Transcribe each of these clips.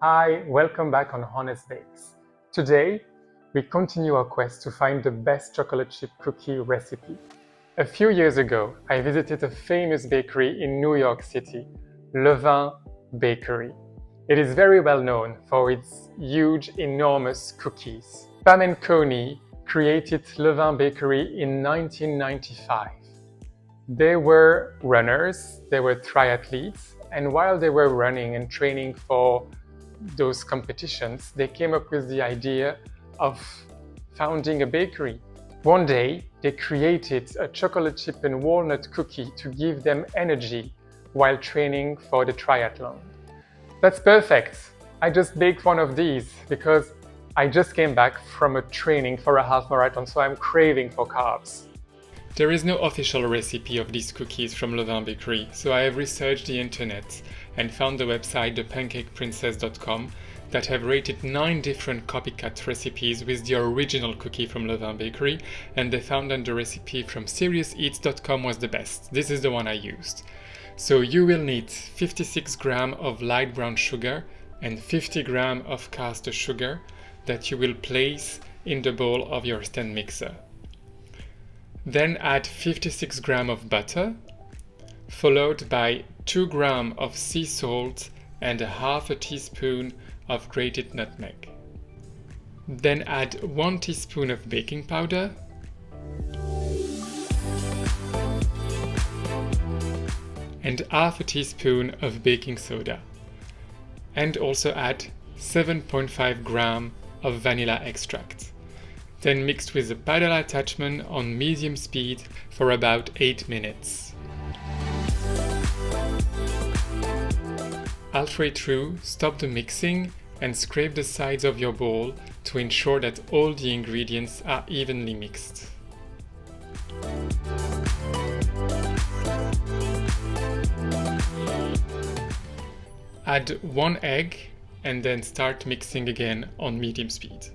Hi, welcome back on Honest Bakes. Today, we continue our quest to find the best chocolate chip cookie recipe. A few years ago, I visited a famous bakery in New York City, Levain Bakery. It is very well known for its huge, enormous cookies. Pam and Coney created Levain Bakery in 1995. They were runners, they were triathletes, and while they were running and training for those competitions, they came up with the idea of founding a bakery. One day, they created a chocolate chip and walnut cookie to give them energy while training for the triathlon. That's perfect! I just baked one of these because I just came back from a training for a half marathon, so I'm craving for carbs. There is no official recipe of these cookies from Levain Bakery, so I have researched the internet and found the website thepancakeprincess.com that have rated 9 different copycat recipes with the original cookie from Levain Bakery, and they found that the recipe from SeriousEats.com was the best. This is the one I used. So you will need 56 grams of light brown sugar and 50 grams of caster sugar that you will place in the bowl of your stand mixer. Then add 56 grams of butter, followed by 2 grams of sea salt and a half a teaspoon of grated nutmeg. Then add 1 teaspoon of baking powder, and half a teaspoon of baking soda, and also add 7.5 grams of vanilla extract. Then mixed with the paddle attachment on medium speed for about 8 minutes. Halfway through, stop the mixing and scrape the sides of your bowl to ensure that all the ingredients are evenly mixed. Add 1 egg and then start mixing again on medium speed.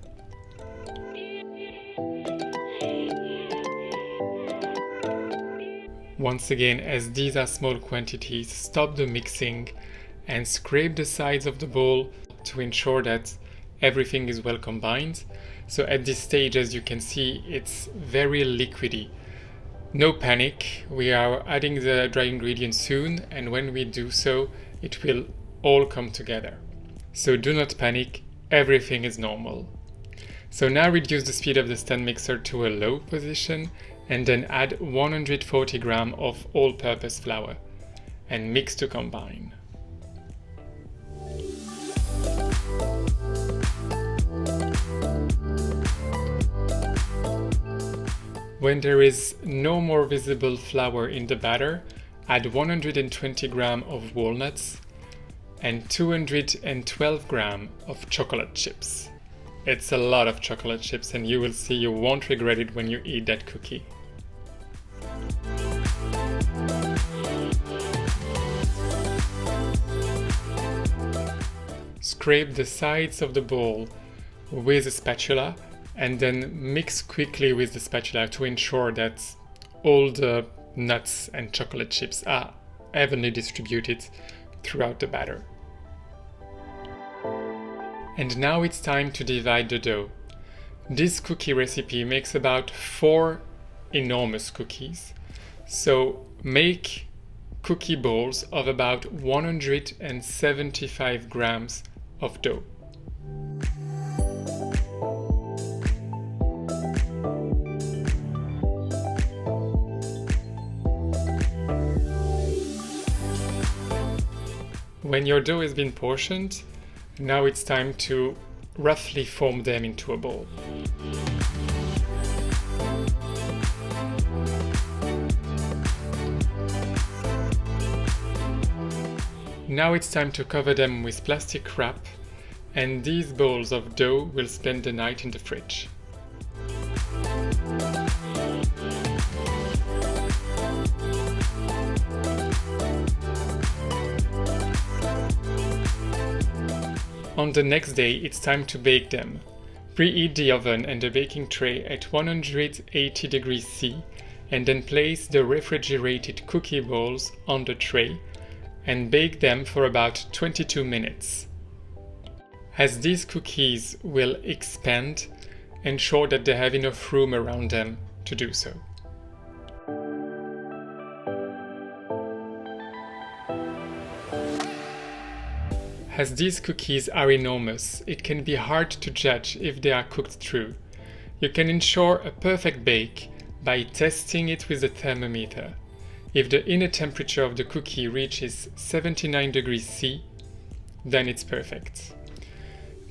Once again, as these are small quantities, stop the mixing and scrape the sides of the bowl to ensure that everything is well combined. So at this stage, as you can see, it's very liquidy. No panic, we are adding the dry ingredients soon, and when we do so, it will all come together. So do not panic, everything is normal. So now reduce the speed of the stand mixer to a low position and then add 140 grams of all-purpose flour and mix to combine. When there is no more visible flour in the batter, add 120 grams of walnuts and 212 grams of chocolate chips. It's a lot of chocolate chips, and you will see you won't regret it when you eat that cookie. Scrape the sides of the bowl with a spatula and then mix quickly with the spatula to ensure that all the nuts and chocolate chips are evenly distributed throughout the batter. And now it's time to divide the dough. This cookie recipe makes about 4 enormous cookies. So make cookie balls of about 175 grams of dough. When your dough has been portioned, now it's time to roughly form them into a ball. Now it's time to cover them with plastic wrap, and these balls of dough will spend the night in the fridge. On the next day, it's time to bake them. Preheat the oven and the baking tray at 180 degrees C, and then place the refrigerated cookie balls on the tray and bake them for about 22 minutes. as these cookies will expand, ensure that they have enough room around them to do so. As these cookies are enormous, it can be hard to judge if they are cooked through. You can ensure a perfect bake by testing it with a thermometer. If the inner temperature of the cookie reaches 79 degrees C, then it's perfect.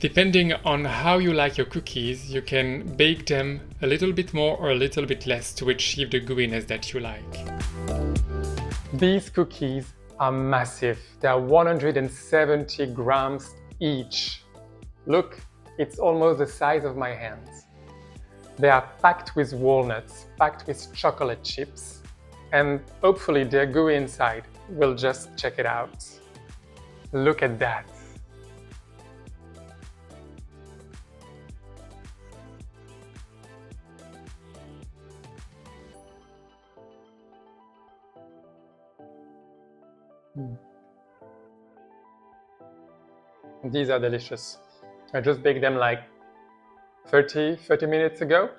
Depending on how you like your cookies, you can bake them a little bit more or a little bit less to achieve the gooiness that you like. These cookies are massive. They are 170 grams each. Look, it's almost the size of my hands. They are packed with walnuts, packed with chocolate chips, and hopefully they're gooey inside. We'll just check it out. Look at that. These are delicious. I just baked them like 30 minutes ago,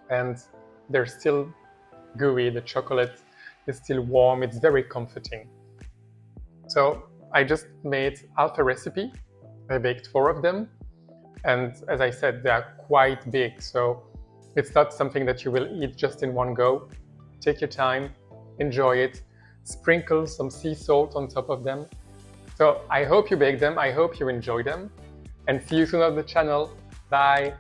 and they're still gooey. The chocolate is still warm. It's very comforting. So I just made half a recipe. I baked 4 of them, and as I said, they are quite big, so it's not something that you will eat just in one go. Take your time, enjoy it, sprinkle some sea salt on top of them. So I hope you bake them, I hope you enjoy them, and see you soon on the channel. Bye!